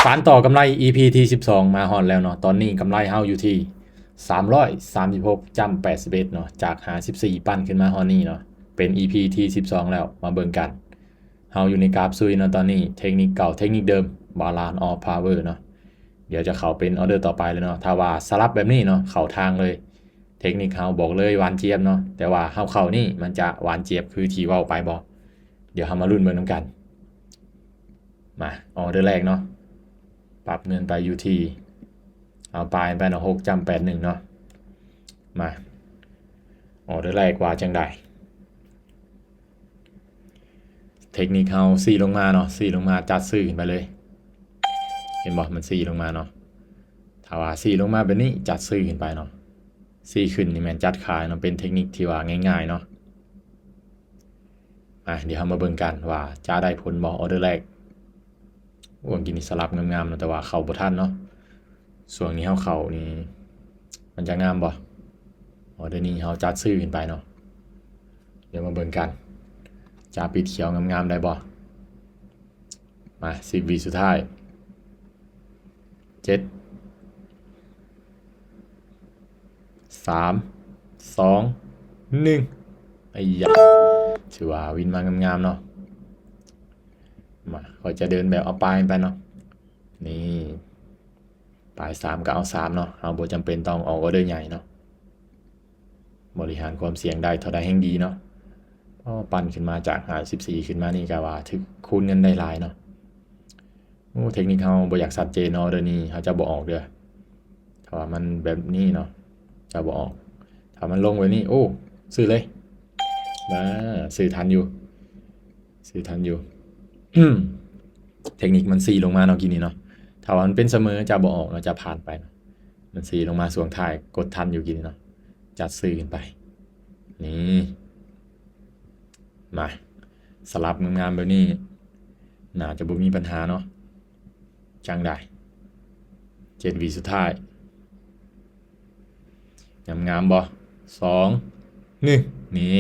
สานต่อกำไร EP ที่12มาฮอดแล้วเนาะตอนนี้กำไรเฮาอยู่ที่336จำ81เนาะจาก54ปั้นขึ้นมาฮอดนี้เนาะเป็น EP ที่12แล้วมาเบิ่งกันเฮาอยู่ในกราฟซุยเนาะตอนนี้เทคนิคเก่าเทคนิคเดิม Balance of Power เนาะเดี๋ยวจะเข้าเป็นออเดอร์ต่อไปเลยเนาะถ้าว่าสลับแบบนี้เนาะเข้าทางเลยเทคนิคเฮาบอกเลยหวานเจี๊ยบเนาะแต่ว่าเฮาเข้านี่มันจะหวานเจี๊ยบคือที่เว้าไปบ่เดี๋ยวเฮามาลุ้นเบิ่งนํกันมาออเดอร์แรกเนาะปรับเงินไปอยู่ที่เอาปลายไปเนาะ6จำ81เนาะมาออเดอร์แรกว่าจังไดเทคนิคเฮา4ลงมาเนาะ4ลงมาจัดซื้อขึ้นไปเลยเห็นบ่มัน4ลงมาเนาะถ้าว่า4ลงมาแบบนี้จัดซื้อขึ้นไปเนาะ4ขึ้นนี่แม่นจัดขายเนาะเป็นเทคนิคที่ว่าง่ายๆเนาะเดี๋ยวเฮามาเบิ่งกันว่าจะได้ผลบ่ออเดอร์แรกวงกินนี่สลับงามๆเนาะแต่ว่าเข้าบ่ทันเนาะส่วนนี้เฮาเข้านี่มันจะงามบ่ออเดอร์นี้เฮาจัดซื้อขึ้นไปเนาะเดี๋ยวมาเบิ่งกันจะปิดเขียวงามๆได้บ่มา10วิสุดท้าย7 3 2 1ไอ้ยะถือว่าวินมางามๆเนาะมาค่อยจะเดินแบบเอาปลายไปเนาะนี่ปลาย3ก็เอา3เนาะเอาบ่จำเป็นต้องออกออเดอร์ใหญ่เนาะบริหารความเสี่ยงได้เท่าใดแห่งดีเนาะเพราะปั่นขึ้นมาจาก54ขึ้นมานี่ก็ว่าถึกคูณเงินได้หลายเนาะโอ้เทคนิคเฮาบ่อยากชัดเจนเนาะเดี๋ยวนี้เฮาจะบ่ออกเด้อถ้าว่ามันแบบนี้เนาะจะบ่ออกถ้ามันลงไว้นี่โอ้ซื้อเลยมาซื้อทันอยู่เทคนิคมัน4ลงมาเนาะกินนี่เนาะถ้าว่ามันเป็นเสมอจะบ่ออกเราจะผ่านไปเนาะมัน4ลงมาส่วงท้ายกดทันอยู่กินนี่เนาะจัดซื้อขึ้นไปนี่มาสลับงามๆแบบนี้น่าจะบ่มีปัญหาเนาะจังได้7วิสุดท้ายงามๆบ่2 1นี่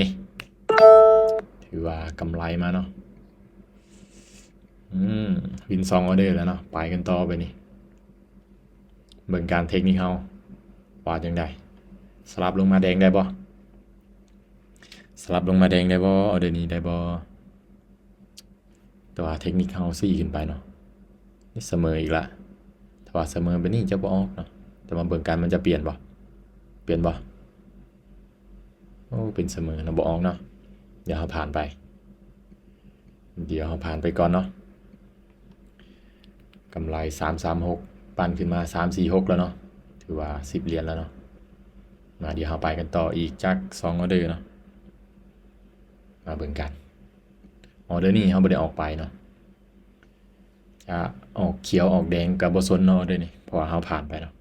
ถือว่ากำไรมาเนาะวิน2ออเดอร์แล้วเนาะไปกันต่อไปนี่เบิ่งการเทคนิคเฮาว่าจังได๋สลับลงมาแดงได้บ่สลับลงมาแดงได้บ่ออเดอร์นี้ได้บ่แต่ว่าเทคนิคเฮา4ขึ้นไปเนาะนี่เสมออีกละถ้าว่าเสมอแบบนี้จะบ่ออกเนาะแต่มาเบิ่งกันมันจะเปลี่ยนบ่โอ้เป็นเสมอเนาะบ่ออกเนาะเดี๋ยวเฮาผ่านไปก่อนเนาะกำไร336ปั่นขึ้นมา346แล้วเนาะถือว่า10เหรียญแล้วเนาะมาเดี๋ยวเฮาไปกันต่ออีกจัก2ออเดอร์เนาะมาเบิ่งกันออเดอร์นี้เฮาบ่ได้ออกไปเนาะจะออกเขียวออกแดงก็บ่สนเนาะออเดอร์นี้เพราะว่าเฮาผ่านไปเนาะ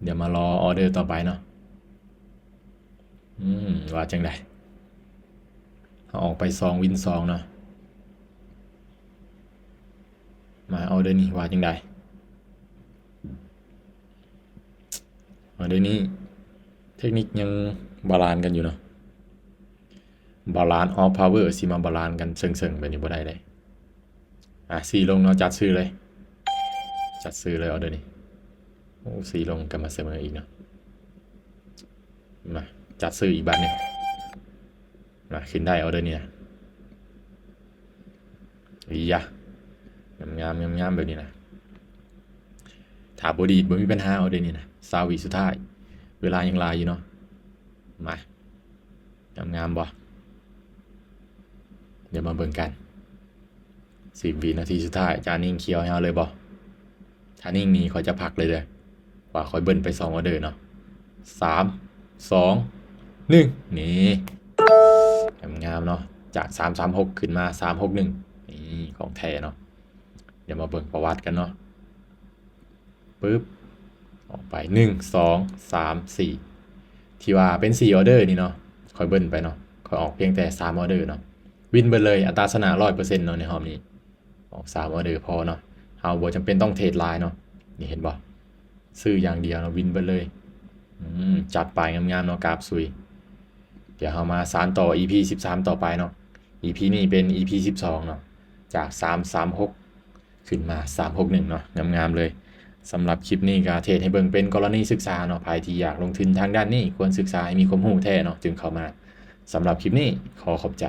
เดี๋ยวมารอออเดอร์ต่อไปเนาะว่าจังได๋เฮาออกไป2วิน2เนาะมาออเดอร์นี้ว่าจังได๋ออเดอร์นี้เทคนิคยังบาลานซ์กันอยู่เนาะBalance of Power สิมาบาลานซ์กันเซิงๆแบบนี้บ่ได้เลย4ลงเนาะจัดซื้อเลยออเดอร์นี้โอ้4ลงก็มาเสมออีกเนาะมาจัดซื้ออีกบัดนึงมาขึ้นได้ออเดอร์นี้นะอียะงามแบบนี้นะถ้าบ่ดีบ่มีปัญหาออเดอร์นี้นะ20วิสุดท้ายเวลายังหลายอยู่เนาะมางามบ่เดี๋ยวมาเบิ่งกัน10วินาทีสุดท้ายจะนิ่งเขียวให้เฮาเลยบ่ถ้านิ่งนี่ขอยจะพักเลยเด้อว่าขอยเบิ้นไป2ออเดอร์เนาะ3 2 1นี่งามๆเนาะจาก336ขึ้นมา361นี่ของแท้เนาะเดี๋ยวมาเบิ่งประวัติกันเนาะปึ๊บออกไป1 2 3 4ที่ว่าเป็น4ออเดอร์นี่เนาะขอยเบิ้นไปเนาะขอยออกเพียงแต่3ออเดอร์เนาะวินเบิดเลยอัตราชนะ 100% เนาะในรอบนี้ออก3ออเดอร์พอเนาะเฮาบ่จำเป็นต้องเทรดหลายเนาะนี่เห็นบ่ซื้ออย่างเดียวเนาะวินเบิดเลยจัดไปงามๆเนาะกราฟสวยเดี๋ยวเฮามาสานต่อ EP 13ต่อไปเนาะ EP นี้เป็น EP 12เนาะจาก336 ขึ้นมา361เนาะงามๆเลยสำหรับคลิปนี้ก็เทศให้เบิ่งเป็นกรณีศึกษาเนาะใครที่อยากลงทุนทางด้านนี้ควรศึกษาให้มีความรู้แท้เนาะจึงเข้ามาสำหรับคลิปนี้ขอขอบใจ